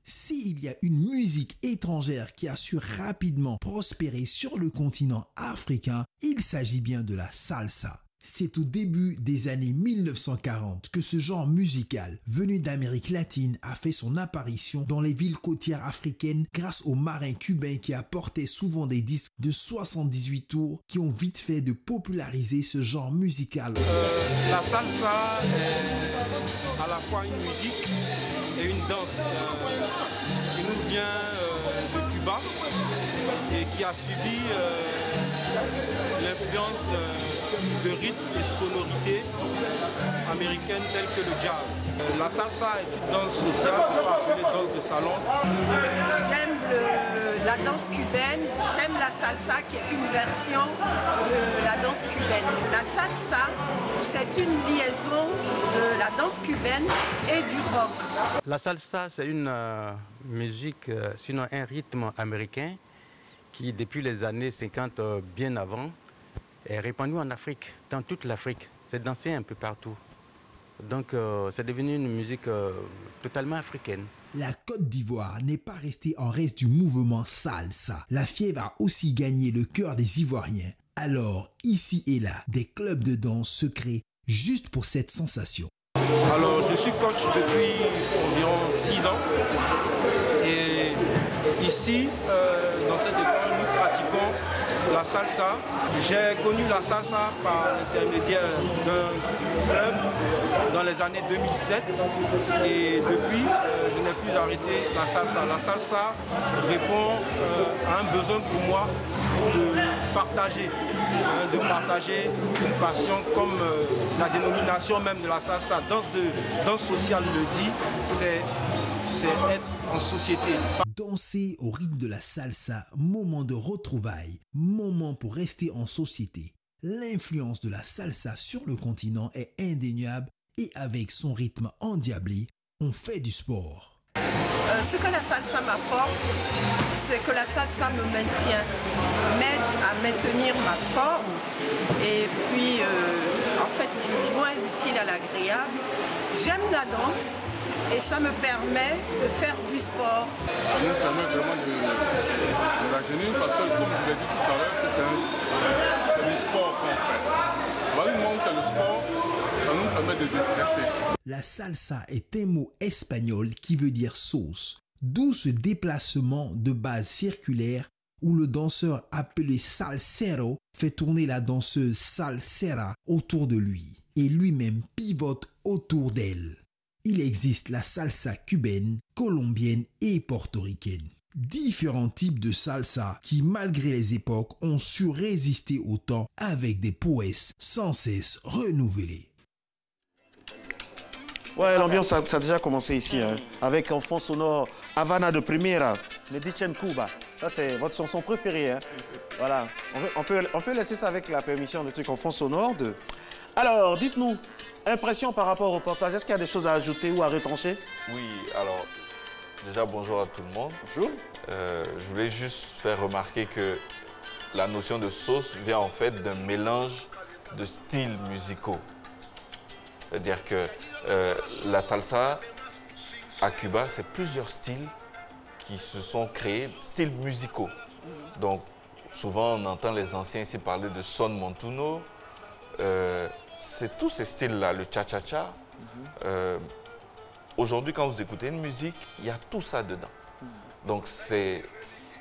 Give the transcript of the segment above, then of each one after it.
S'il y a une musique étrangère qui a su rapidement prospérer sur le continent africain, il s'agit bien de la salsa. C'est au début des années 1940 que ce genre musical, venu d'Amérique latine, a fait son apparition dans les villes côtières africaines grâce aux marins cubains qui apportaient souvent des disques de 78 tours qui ont vite fait de populariser ce genre musical. La salsa est à la fois une musique et une danse qui nous vient de Cuba et qui a subi l'influence de rythmes et sonorités américaines telles que le jazz. La salsa est une danse sociale, on peut appeler danse de salon. J'aime la danse cubaine, j'aime la salsa qui est une version de la danse cubaine. La salsa, c'est une liaison de la danse cubaine et du rock. La salsa, c'est une musique, sinon un rythme américain qui, depuis les années 50, bien avant, est répandu en Afrique, dans toute l'Afrique. C'est dansé un peu partout. Donc, c'est devenu une musique totalement africaine. La Côte d'Ivoire n'est pas restée en reste du mouvement salsa. La fièvre a aussi gagné le cœur des Ivoiriens. Alors, ici et là, des clubs de danse se créent juste pour cette sensation. Alors, je suis coach depuis environ 6 ans. Et ici, dans cette école, nous pratiquons la salsa. J'ai connu la salsa par l'intermédiaire d'un club dans les années 2007 et depuis, je n'ai plus arrêté la salsa. La salsa répond à un besoin pour moi de partager une passion comme la dénomination même de la salsa, danse sociale le dit, c'est être en société. Danser au rythme de la salsa, moment de retrouvailles, moment pour rester en société. L'influence de la salsa sur le continent est indéniable et avec son rythme endiablé, on fait du sport. Ce que la salsa m'apporte, c'est que la salsa me maintient, m'aide à maintenir ma forme et puis en fait je joins l'utile à l'agréable. J'aime la danse et ça me permet de faire du sport. Ça nous permet vraiment de rajeunir parce que comme je l'ai dit tout à l'heure, c'est du sport qu'on fait. À partir du moment où c'est le sport, ça nous permet de déstresser. La salsa est un mot espagnol qui veut dire sauce, d'où ce déplacement de base circulaire où le danseur appelé salsero fait tourner la danseuse salsera autour de lui et lui-même pivote autour d'elle. Il existe la salsa cubaine, colombienne et portoricaine. Différents types de salsa qui, malgré les époques, ont su résister au temps avec des prouesses sans cesse renouvelées. Ouais, l'ambiance ça a déjà commencé ici, hein, avec en fond sonore Havana de Primera, le Dicen Cuba. Ça, c'est votre chanson préférée. Hein. Voilà, on peut laisser ça avec la permission de trucs en fond sonore. Alors, dites-nous, impression par rapport au reportage, est-ce qu'il y a des choses à ajouter ou à retrancher? Oui, alors, déjà bonjour à tout le monde. Bonjour. Je voulais juste faire remarquer que la notion de sauce vient en fait d'un mélange de styles musicaux. C'est-à-dire que la salsa à Cuba, c'est plusieurs styles qui se sont créés, styles musicaux. Donc, souvent, on entend les anciens ici parler de son montuno. C'est tous ces styles-là, le cha-cha-cha. Aujourd'hui, quand vous écoutez une musique, il y a tout ça dedans. Donc, c'est,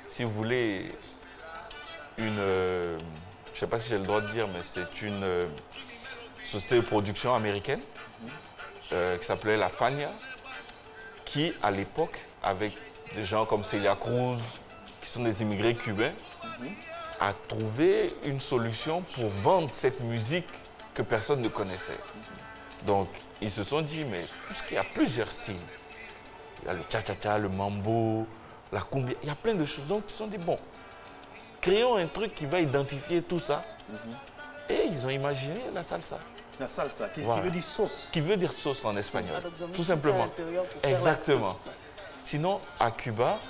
si vous voulez, une... je ne sais pas si j'ai le droit de dire, mais c'est une société de production américaine qui s'appelait la Fania, qui, à l'époque, avec des gens comme Celia Cruz, qui sont des immigrés cubains, a trouvé une solution pour vendre cette musique que personne ne connaissait. Donc, ils se sont dit, mais puisqu'il y a plusieurs styles, il y a le cha-cha-cha, le mambo, la cumbia, il y a plein de choses. Donc, ils se sont dit, bon, créons un truc qui va identifier tout ça. Et ils ont imaginé la salsa. La salsa, qui Voilà. veut dire sauce. Qui veut dire sauce en espagnol, tout Ça à simplement. l'intérieur pour faire la Exactement. sauce. Sinon, à Cuba,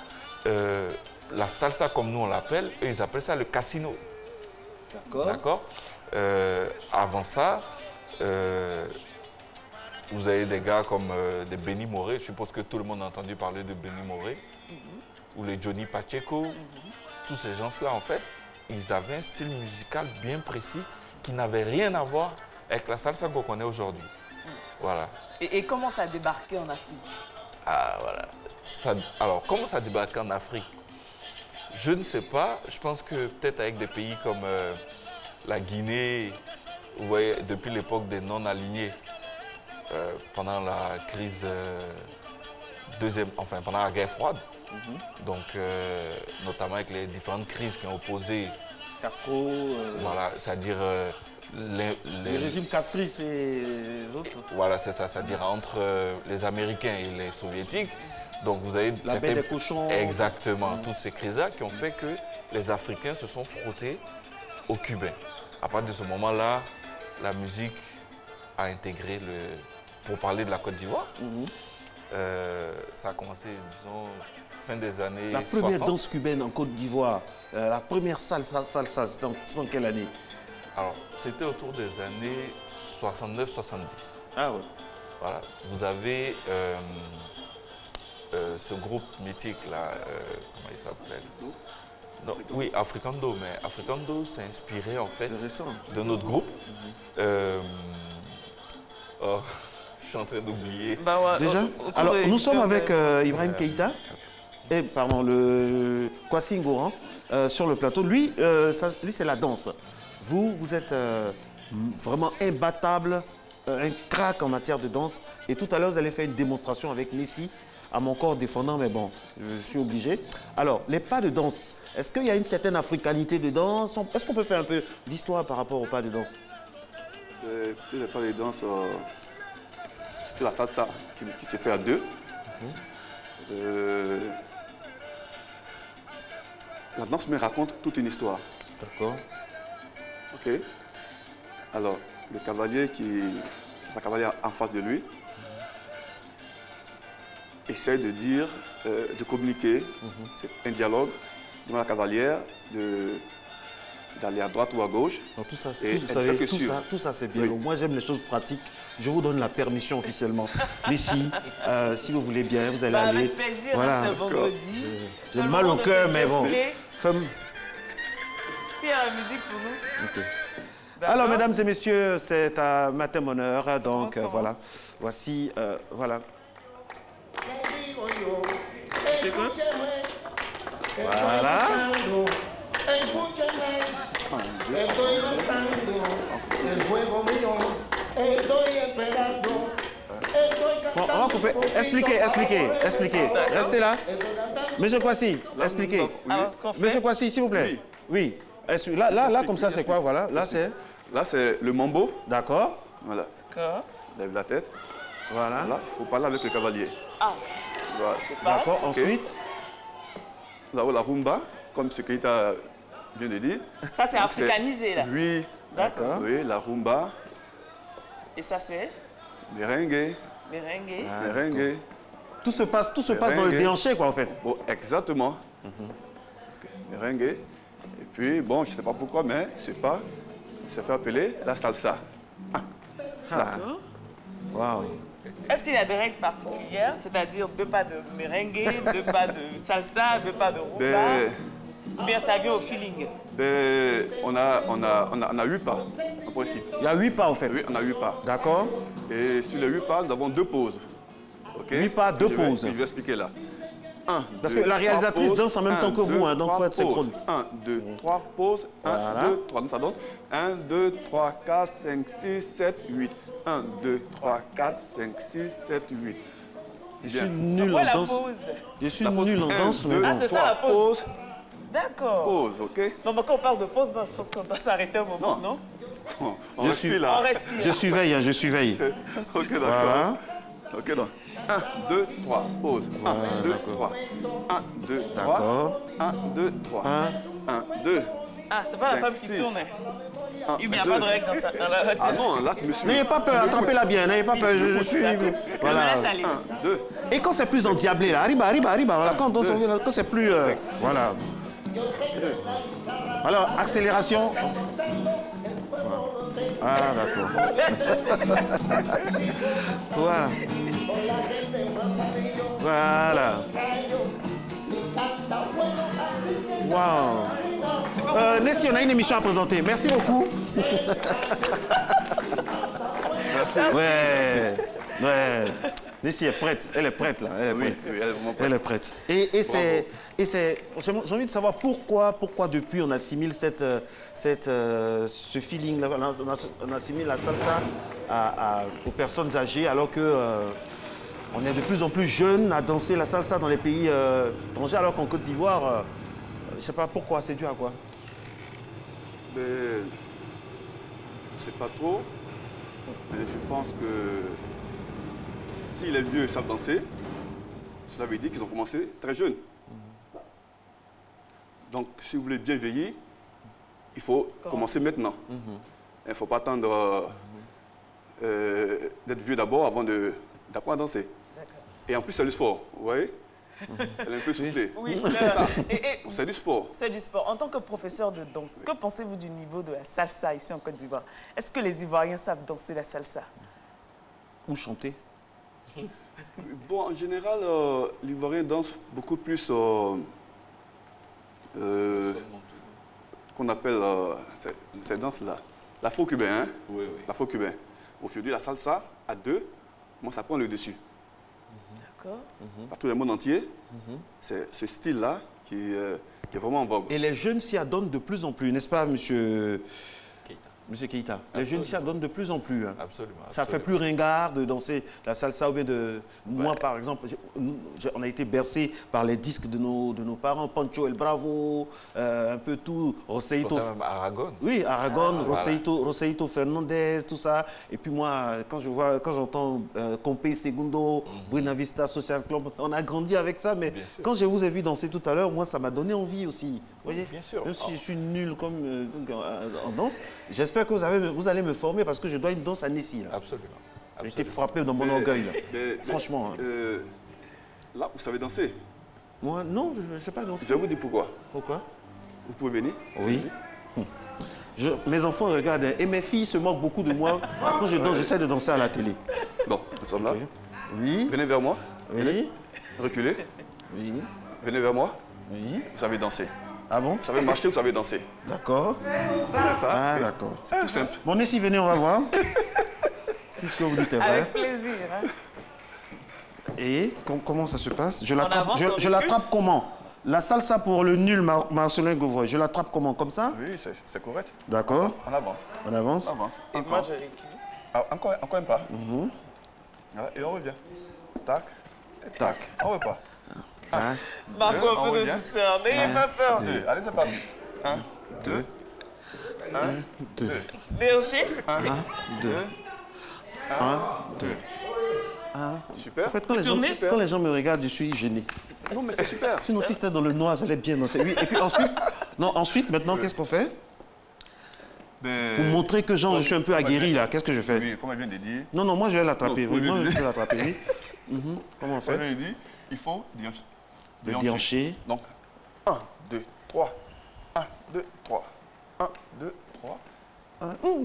la salsa, comme nous on l'appelle, eux, ils appellent ça le casino. D'accord. D'accord. Avant ça, vous avez des gars comme des Benny Moré, je suppose que tout le monde a entendu parler de Benny Moré, ou les Johnny Pacheco, tous ces gens-là, en fait, ils avaient un style musical bien précis qui n'avait rien à voir avec la salsa qu'on connaît aujourd'hui. Voilà. Et comment ça a débarqué en Afrique? Ah, voilà. Alors, comment ça a débarqué en Afrique? Je ne sais pas. Je pense que peut-être avec des pays comme la Guinée, vous voyez, depuis l'époque des non-alignés, pendant la crise pendant la guerre froide, donc notamment avec les différentes crises qui ont opposé Castro. Voilà, c'est-à-dire les régimes castristes et les autres. Voilà, c'est ça, c'est-à-dire entre les Américains et les Soviétiques. Donc vous avez la baie des cochons. Exactement, toutes ces crises-là qui ont fait que les Africains se sont frottés aux Cubains. À partir de ce moment-là, la musique a intégré pour parler de la Côte d'Ivoire. Ça a commencé, disons, fin des années 60. La première danse cubaine en Côte d'Ivoire, la première salsa, c'est dans quelle année? Alors, c'était autour des années 69-70. Ah ouais. Voilà. Vous avez ce groupe mythique là, comment il s'appelle? Oui, Africando, mais Africando s'est inspiré en fait de notre groupe. Oh, je suis en train d'oublier. Bah ouais, déjà, alors nous sommes avec Ibrahim Keïta et pardon le Kwasi Ngoran sur le plateau. Lui, c'est la danse. Vous êtes vraiment imbattable, un crack en matière de danse. Et tout à l'heure, vous allez faire une démonstration avec Nessi, à mon corps défendant, mais bon, je suis obligé. Alors, les pas de danse, est-ce qu'il y a une certaine africanité de danse? Est-ce qu'on peut faire un peu d'histoire par rapport aux pas de danse? Écoutez, les pas de danse, c'est la salsa qui se fait à deux. La danse me raconte toute une histoire. D'accord. Ok. Alors, le cavalier sa cavalière en face de lui, essaie de dire, de communiquer. C'est un dialogue devant la cavalière, d'aller à droite ou à gauche. Donc tout ça, tout ça c'est bien. Oui. Donc, moi, j'aime les choses pratiques. Je vous donne la permission officiellement. Mais si vous voulez bien, vous allez aller. Avec plaisir, voilà. c'est vendredi. J'ai mal au cœur, mais bon. Femme. C'est la musique pour nous. Okay. Alors, mesdames et messieurs, c'est à matin mon heure. Donc, voilà. Voici, voilà. Voilà. Bon, on va couper. Expliquez. Restez là. Monsieur Kwasi, expliquez. Monsieur Kwasi, s'il vous plaît. Oui. Là, comme ça, c'est quoi? Voilà. Là, c'est le mambo. D'accord. Voilà. D'accord. Lève la tête. Voilà. Là, il faut parler avec le cavalier. Ah. Voilà. D'accord. Okay. Ensuite. Là, la rumba, comme ce Keïta vient de dire. Ça, c'est africanisé, là. Oui. D'accord. Oui, la rumba. Et ça, c'est Merengue. Merengue. Merengue. Tout se passe dans le déhanché, quoi, en fait. Oh, exactement. Okay. Merengue. Et puis, bon, je ne sais pas pourquoi, mais ce pas, ça fait appeler la salsa. D'accord. Waouh. Est-ce qu'il y a des règles particulières, c'est-à-dire 2 pas de merengue, 2 pas de salsa, 2 pas de rumba, ou bien ça vient au feeling? On a 8 pas, en principe. Il y a 8 pas, en fait. Oui, on a 8 pas. D'accord. Et sur les 8 pas, nous avons 2 pauses. Okay? 8 pas, 2 pauses. Je vais expliquer là. 1, parce que la réalisatrice danse en même temps que vous, hein, donc il faut être synchrone. 1, 2, 3, pause. 1, 2, 3, donc ça donne 1, 2, 3, 4, 5, 6, 7, 8. 1, 2, 3, 4, 5, 6, 7, 8. Je suis nul en danse. Je suis nul en danse, mais c'est ça la pause. D'accord. Pause, ok. Non, mais quand on parle de pause, je pense qu'on doit s'arrêter un moment, non? On respire là. Je surveille. Ok, d'accord. Voilà. Ok, donc. 1, 2, 3, pause. 1, 2, 3. 1, 2, 3. 1, 2, 3. 1, 2. Ah, c'est pas la femme qui tourne. Il n'y a pas de règle dans la routine. Ah non, là, tu me suis. N'ayez pas peur, attrapez-la bien, n'ayez pas peur, je suis. Voilà. 1, 2. Et quand c'est plus endiablé, là, arriba, voilà, quand c'est plus. Voilà. Alors, accélération. Ah, d'accord. Voilà. Voilà. Wow. Nessie, on a une émission à présenter. Merci beaucoup. Merci. Ouais. Ouais. Nessie est prête. Elle est prête, là. Elle est prête. Oui, elle est prête. Et c'est... J'ai envie de savoir pourquoi depuis on assimile ce feeling-là, on assimile la salsa aux personnes âgées, alors que on est de plus en plus jeunes à danser la salsa dans les pays étrangers, alors qu'en Côte d'Ivoire, je ne sais pas pourquoi, c'est dû à quoi? Mais je sais pas trop, mais je pense que si les vieux savent danser, cela veut dire qu'ils ont commencé très jeunes. Donc, si vous voulez bien veiller, il faut commencer maintenant. Il ne faut pas attendre d'être vieux d'abord avant d'apprendre à danser. Et en plus, c'est le sport, vous voyez? Elle est un peu soufflée. Oui, c'est ça. C'est du sport. C'est du sport. En tant que professeur de danse, que pensez-vous du niveau de la salsa ici en Côte d'Ivoire? Est-ce que les Ivoiriens savent danser la salsa? Ou chanter? Bon, en général, l'Ivoirien danse beaucoup plus qu'on appelle cette danse-là. L'afro-cubain, hein? Oui, oui. L'afro-cubain. Aujourd'hui, la salsa, à deux, commence à prendre le dessus. D'accord. Par tout le monde entier, c'est ce style-là qui est vraiment en vogue. Et les jeunes s'y adonnent de plus en plus, n'est-ce pas, monsieur Keïta? Les jeunes s'y adonnent de plus en plus. Hein. Absolument. Ça fait plus ringard de danser la salsa ou bien de... Moi, par exemple, on a été bercé par les disques de nos parents, Pancho El Bravo, un peu tout, Roseito... Même Aragon. Oui, Aragon, Roseito Fernandez, tout ça. Et puis moi, quand j'entends Compé Segundo, Buena Vista Social Club, on a grandi avec ça, mais quand je vous ai vu danser tout à l'heure, moi, ça m'a donné envie aussi. Vous voyez? Bien sûr. Même si je suis nul comme en danse, j'espère que vous allez me former parce que je dois une danse à Nessie. Là. Absolument. J'ai été frappé dans mon orgueil. Là. Franchement. Là, vous savez danser? Moi, non, je ne sais pas danser. Je vais vous dire pourquoi. Pourquoi? Vous pouvez venir? Oui. Mes enfants regardent et mes filles se moquent beaucoup de moi. Quand je danse, j'essaie de danser à la télé. Bon, nous sommes là. Oui. Venez vers moi. Oui. Reculez. Oui. Venez vers moi. Oui. Vous savez danser. Ah bon? Vous savez marcher, vous savez danser. D'accord. C'est ça. Ah, d'accord. C'est tout simple. Bon, Nessie, venez, on va voir. Si ce que vous dites est vrai. Avec plaisir. Hein? Et comment ça se passe? Je l'attrape comment? La salsa pour le nul Marcelin Gauvois, je l'attrape comment? Comme ça? Oui, c'est correct. D'accord. On avance. On avance? On avance. Et moi, je recule. Ah, encore un pas. Voilà, et on revient. Tac. Et tac. On repart. Marco, un peu de douceur, n'ayez pas peur. Allez, c'est parti. 1, 2. 1, 2. Dérocher. 1, 2. 1, 2. Super. En fait, quand les gens me regardent, je suis gêné. Non, mais c'est super. Sinon, si c'était dans le noir, j'allais bien danser. Oui. Et puis ensuite, maintenant, qu'est-ce qu'on fait? Pour montrer que je suis un peu aguerri, là, qu'est-ce que je fais? Oui, comme elle vient de dire. Non, moi, je vais l'attraper. Oui, moi, je vais l'attraper, oui. Comment on fait? Comme elle dit, il faut déhancher. Donc, 1, 2, 3. 1, 2, 3. 1, 2, 3.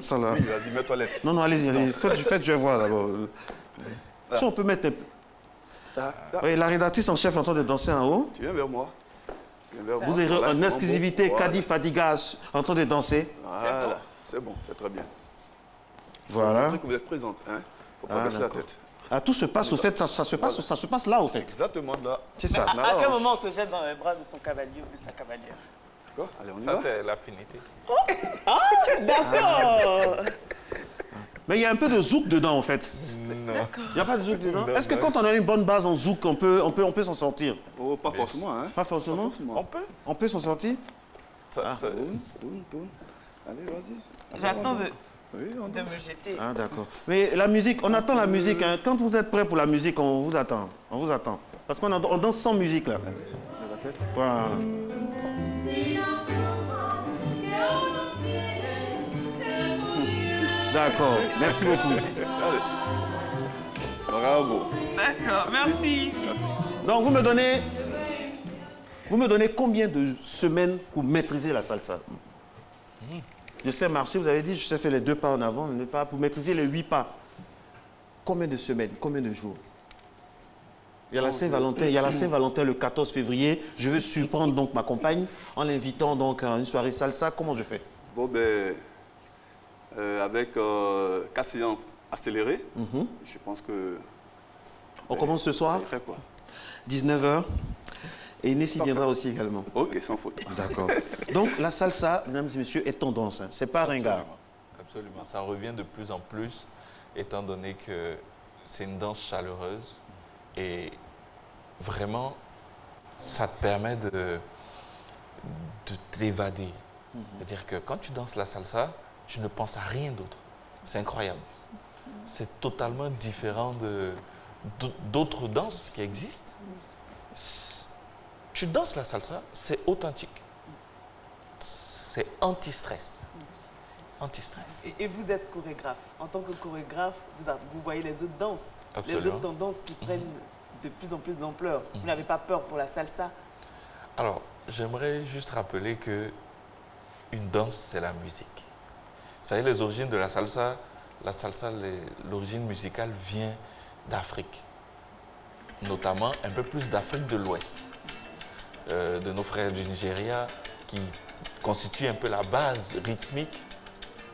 Ça là. Oui, vas-y, mets-toi l'aide. Non, allez-y. Faites, je vais voir d'abord. Si on peut mettre un peu. Oui, la rédactrice en chef est en train de danser en haut. Tu viens vers moi. Vous avez en exclusivité Kadi Fadiga en train de danser. Voilà, c'est bon, c'est très bien. Voilà. Que vous êtes présente, hein. Faut pas baisser la tête. Ah, tout se passe au fait, ça se passe là au fait. Exactement là. C'est ça. À quel moment on se jette dans les bras de son cavalier ou de sa cavalière? Quoi? Allez, on y Ça, va. c'est l'affinité. Ah, d'accord. Mais il y a un peu de zouk dedans en fait. Non. Il n'y a pas de zouk dedans. Est-ce que quand on a une bonne base en zouk, on peut s'en sortir? Oh, pas forcément, hein. Pas forcément. On peut s'en sortir? Tourne. Allez, vas-y. J'attends de me jeter. Ah, d'accord. Mais la musique, on attend la musique. Hein. Quand vous êtes prêts pour la musique, on vous attend. On vous attend. Parce qu'on danse sans musique, là. La tête. Voilà. D'accord. Merci beaucoup. Allez. Bravo. D'accord, merci. Donc, vous me donnez combien de semaines pour maîtriser la salsa? Je sais marcher, vous avez dit, je sais faire les 2 pas en avant, les pas, pour maîtriser les 8 pas. Combien de semaines, combien de jours? Il y a la Saint-Valentin, le 14 février. Je veux surprendre donc ma compagne en l'invitant donc à une soirée salsa. Comment je fais? Bon, ben, avec 4 séances accélérées, je pense que... On commence ce soir, 19h. Et Nessie viendra aussi également. Ok, sans faute. D'accord. Donc la salsa, mesdames et messieurs, est tendance. Hein. C'est pas ringard. Absolument. Ça revient de plus en plus, étant donné que c'est une danse chaleureuse. Et vraiment, ça te permet de t'évader. C'est-à-dire que quand tu danses la salsa, tu ne penses à rien d'autre. C'est incroyable. C'est totalement différent d'autres danses qui existent. Tu danses la salsa, c'est authentique. C'est anti-stress. Anti-stress. Et vous êtes chorégraphe. En tant que chorégraphe, vous voyez les autres danses. Absolument. Les autres tendances qui prennent de plus en plus d'ampleur. Vous n'avez pas peur pour la salsa? Alors, j'aimerais juste rappeler que une danse, c'est la musique. Vous savez, les origines de la salsa, l'origine musicale vient d'Afrique. Notamment un peu plus d'Afrique de l'Ouest. De nos frères du Nigeria, qui constituent un peu la base rythmique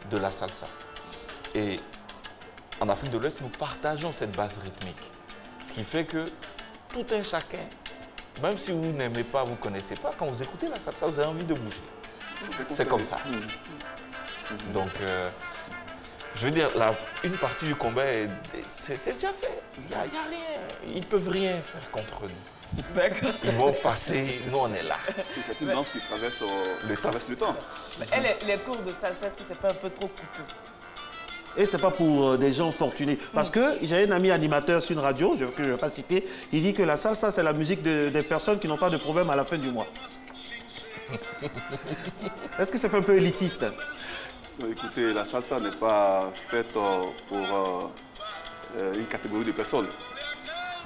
de la salsa. Et en Afrique de l'Ouest, nous partageons cette base rythmique. Ce qui fait que tout un chacun, même si vous n'aimez pas, vous ne connaissez pas, quand vous écoutez la salsa, vous avez envie de bouger. C'est comme ça. Donc, je veux dire, une partie du combat, c'est déjà fait. Il n'y a rien. Ils ne peuvent rien faire contre nous. Ils vont passer, nous on est là. C'est une danse qui traverse le temps. Les cours de salsa, est-ce que c'est pas un peu trop coûteux? Et c'est pas pour des gens fortunés. Parce que j'ai un ami animateur sur une radio, que je ne vais pas citer, il dit que la salsa, c'est la musique des personnes qui n'ont pas de problème à la fin du mois. Est-ce que c'est pas un peu élitiste? Écoutez, la salsa n'est pas faite pour une catégorie de personnes.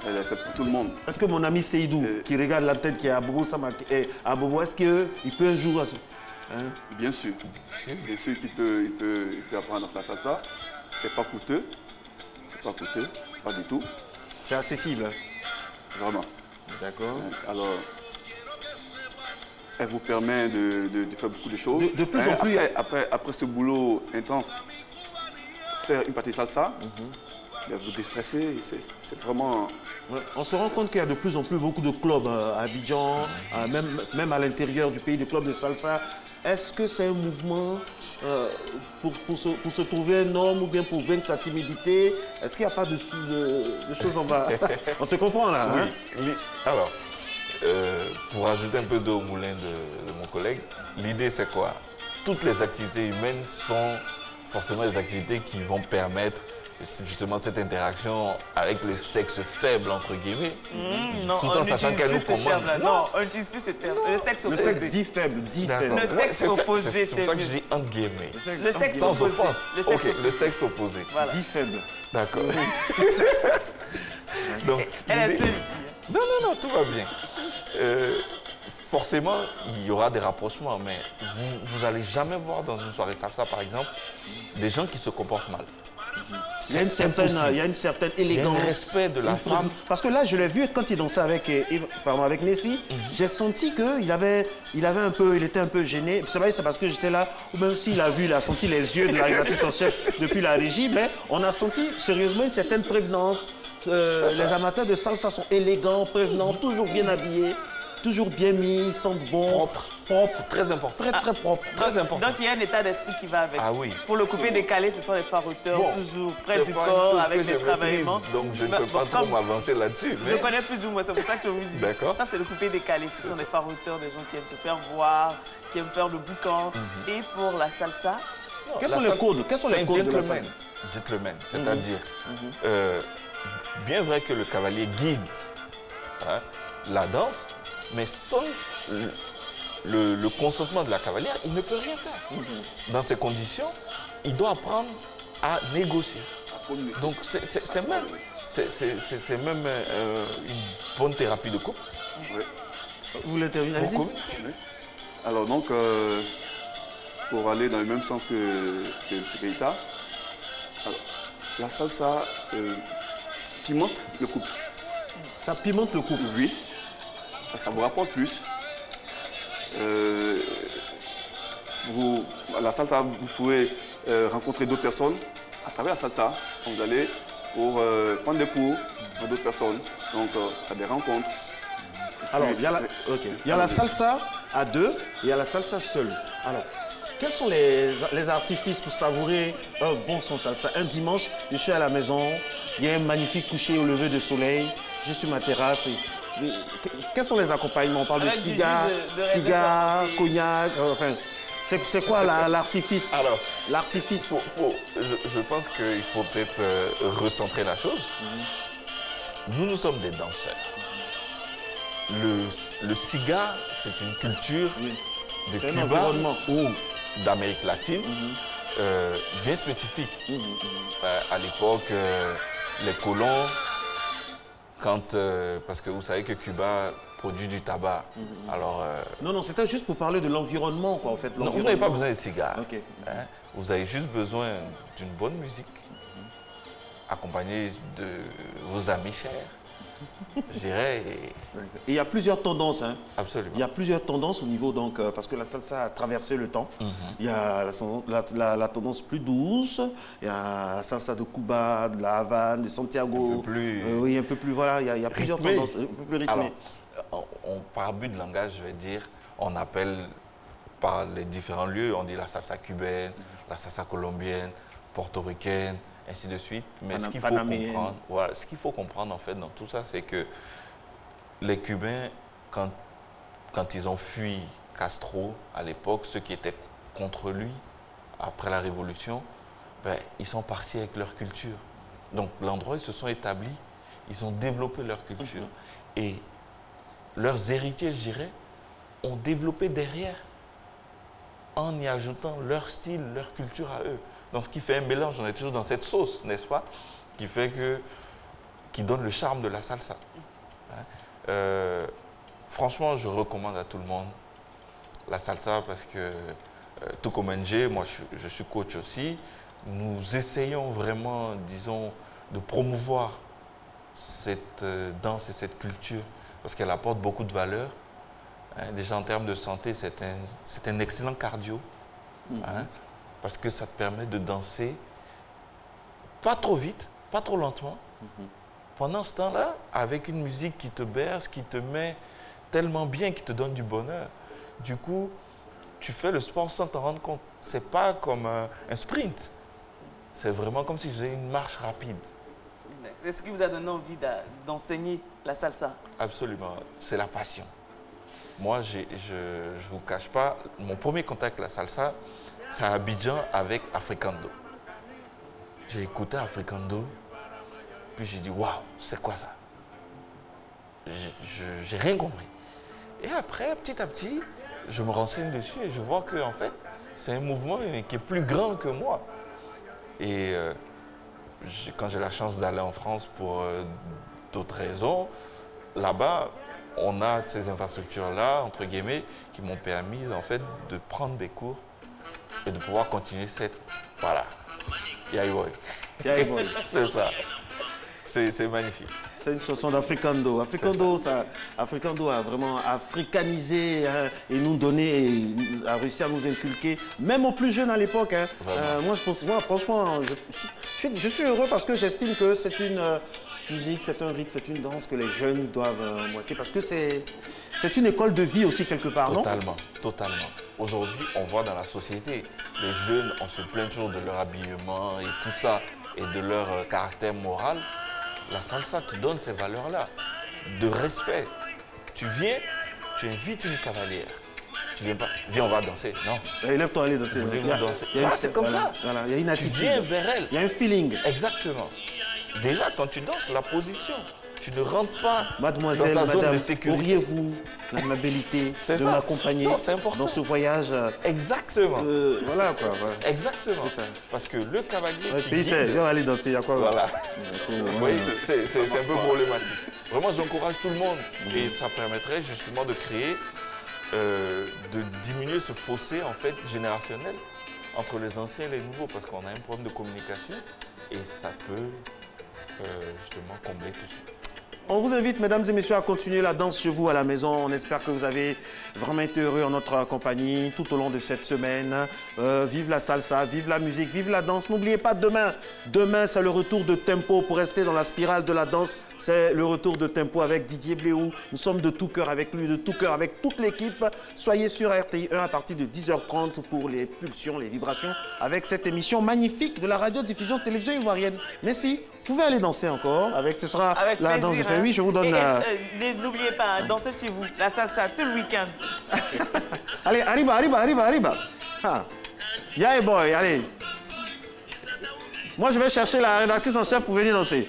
Elle est faite pour tout le monde. Est-ce que mon ami Seydou, qui regarde la tête qui est à Bobo, est-ce qu'il peut un jour... Hein? Bien sûr. Bien sûr qu'il peut apprendre dans la salsa. C'est pas coûteux. C'est pas coûteux, pas du tout. C'est accessible. Vraiment. D'accord. Alors, elle vous permet de faire beaucoup de choses. De plus en plus... Après ce boulot intense, faire une partie salsa, vous déstresser, c'est vraiment... Ouais, on se rend compte qu'il y a de plus en plus beaucoup de clubs à Abidjan, même à l'intérieur du pays, de clubs de salsa. Est-ce que c'est un mouvement pour se trouver un homme ou bien pour vaincre sa timidité? Est-ce qu'il n'y a pas de choses en bas? On se comprend là. Oui. Hein? Alors, pour ajouter un peu d'eau au moulin de mon collègue, l'idée c'est quoi? Toutes les activités humaines sont forcément des activités qui vont permettre justement cette interaction avec le sexe faible, entre guillemets. Non, tout en sachant qu'elle nous commande. Non, on n'utilise plus ce terme. Le sexe opposé. Le sexe dit faible, dit faible. Le sexe opposé, c'est pour ça que je dis entre guillemets. Le sexe sans opposé. offense. Ok, le sexe opposé. Voilà. Dit faible. D'accord. Donc, elle est seule ici. Non, tout va bien. Forcément, il y aura des rapprochements, mais vous n'allez jamais voir dans une soirée salsa, par exemple, des gens qui se comportent mal. Il y a une certaine élégance. Il y a un respect de la femme. Parce que là, je l'ai vu quand il dansait avec Nessie, j'ai senti qu'il était un peu gêné. C'est vrai, c'est parce que j'étais là, ou même s'il a senti les yeux de la rédactrice en chef depuis la régie, mais on a senti sérieusement une certaine prévenance. Les amateurs de salsa sont élégants, prévenants, toujours bien habillés. Toujours bien mis, ils sentent bon. Propre. C'est très important. Très propre. Très important. Donc il y a un état d'esprit qui va avec. Ah oui. Pour le couper décalé, ce sont les faroteurs, toujours près du corps, avec les travaillements. Donc je ne peux pas trop m'avancer là-dessus. Je connais plus ou moins, c'est pour ça que je vous dis. D'accord. Ça, c'est le coupé décalé. Ce sont des faroteurs, des gens qui aiment se faire voir, qui aiment faire le boucan. Et pour la salsa... Quels sont les codes de la salsa? Gentleman, c'est-à-dire, bien vrai que le cavalier guide la danse, mais sans le consentement de la cavalière, il ne peut rien faire. Dans ces conditions, il doit apprendre à négocier. Donc c'est même une bonne thérapie de couple. Vous voulez terminer? Alors donc, pour aller dans le même sens que M. Keïta. Alors, la salsa pimente le couple. Ça pimente le couple? Oui. Ça vous rapporte plus. La salsa, vous pouvez rencontrer d'autres personnes à travers la salsa. Vous allez pour prendre des cours avec d'autres personnes. Donc, à des rencontres. Alors, il y a la salsa à deux, il y a la salsa seule. Alors, quels sont les artifices pour savourer un bon son salsa? Un dimanche, je suis à la maison, il y a un magnifique coucher au lever de soleil, je suis sur ma terrasse. Quels sont les accompagnements? On parle de cigares, cognac, enfin, c'est quoi l'artifice? Alors, l'artifice. Je pense qu'il faut peut-être recentrer la chose. Nous sommes des danseurs. Le cigare, c'est une culture de Cuba ou d'Amérique latine bien spécifique. À l'époque, les colons, parce que vous savez que Cuba produit du tabac. Alors, non, c'était juste pour parler de l'environnement, quoi, en fait. Non, vous n'avez pas besoin de cigares. Hein? Vous avez juste besoin d'une bonne musique, accompagnée de vos amis chers. Je dirais. Et il y a plusieurs tendances. Hein. Absolument. Il y a plusieurs tendances au niveau, donc, parce que la salsa a traversé le temps. Il y a la tendance plus douce, il y a la salsa de Cuba, de la Havane, de Santiago. Un peu plus. Oui, un peu plus, voilà, il y a plusieurs tendances. Un peu plus rythmées. Alors, par abus de langage, je vais dire, on appelle par les différents lieux, on dit la salsa cubaine, la salsa colombienne, portoricaine, ainsi de suite. Mais ce qu'il faut comprendre, en fait, dans tout ça, c'est que les Cubains, quand ils ont fui Castro à l'époque, ceux qui étaient contre lui après la Révolution, ben, ils sont partis avec leur culture. Donc l'endroit, ils se sont établis, ils ont développé leur culture. Et leurs héritiers, je dirais, ont développé derrière en y ajoutant leur style, leur culture à eux. Donc, ce qui fait un mélange, on est toujours dans cette sauce, n'est-ce pas? Qui donne le charme de la salsa. Franchement, je recommande à tout le monde la salsa parce que, tout comme NG, moi je suis coach aussi, nous essayons vraiment, disons, de promouvoir cette danse et cette culture parce qu'elle apporte beaucoup de valeur. Déjà en termes de santé, c'est un excellent cardio. Parce que ça te permet de danser pas trop vite, pas trop lentement. Pendant ce temps-là, avec une musique qui te berce, qui te met tellement bien, qui te donne du bonheur. Du coup, tu fais le sport sans t'en rendre compte. C'est pas comme un sprint. C'est vraiment comme si je faisais une marche rapide. Est-ce qui vous a donné envie d'enseigner la salsa? Absolument. C'est la passion. Moi, je ne vous cache pas, mon premier contact avec la salsa, c'est à Abidjan avec Africando. J'ai écouté Africando, puis j'ai dit, waouh, c'est quoi ça? J'ai rien compris. Et après, petit à petit, je me renseigne dessus et je vois que, en fait, c'est un mouvement qui est plus grand que moi. Et quand j'ai la chance d'aller en France pour d'autres raisons, là-bas, on a ces infrastructures-là, entre guillemets, qui m'ont permis, en fait, de prendre des cours et de pouvoir continuer cette... Voilà. Yaiboy. Yaiboy. C'est ça. C'est magnifique. C'est une chanson d'Africando. Africando a vraiment africanisé et nous donné, a réussi à nous inculquer, même aux plus jeunes à l'époque. Moi, franchement, je suis heureux parce que j'estime que c'est une musique, c'est un rythme, c'est une danse que les jeunes doivent moitié parce que c'est une école de vie aussi quelque part, totalement, non? Totalement. Aujourd'hui, on voit dans la société, les jeunes, on se plaint toujours de leur habillement et tout ça, et de leur caractère moral. La salsa te donne ces valeurs-là, de respect. Tu viens, tu invites une cavalière. Tu viens pas, viens, on va danser. Non. Lève-toi, allez danser. C'est comme ça. Voilà, il y a une attitude. Tu viens vers elle. Il y a un feeling. Exactement. Déjà, quand tu danses, la position, tu ne rentres pas Mademoiselle, dans sa zone madame, de sécurité. Auriez-vous l'amabilité de m'accompagner dans ce voyage? Exactement. Voilà quoi. Voilà. Exactement. C'est ça. Parce que le cavalier viens aller danser, il y a quoi? Voilà. Oui, c'est un peu problématique. Vraiment, j'encourage tout le monde. Et ça permettrait justement de créer de diminuer ce fossé en fait générationnel entre les anciens et les nouveaux, parce qu'on a un problème de communication et ça peut justement combler tout ça. On vous invite, mesdames et messieurs, à continuer la danse chez vous à la maison. On espère que vous avez vraiment été heureux en notre compagnie tout au long de cette semaine. Vive la salsa, vive la musique, vive la danse. N'oubliez pas demain. Demain, c'est le retour de tempo pour rester dans la spirale de la danse. C'est le retour de tempo avec Didier Bléou. Nous sommes de tout cœur avec lui, de tout cœur avec toute l'équipe. Soyez sur RTI 1 à partir de 10h30 pour les pulsions, les vibrations avec cette émission magnifique de la radiodiffusion télévision ivoirienne. Merci. Vous pouvez aller danser encore. Ce sera avec la plaisir, danse de famille. Je vous donne... N'oubliez pas, dansez chez vous. La salsa tout le week-end. Allez, arriba. Ah. Yeah, boy, allez. Moi, je vais chercher la rédactrice en chef pour venir danser.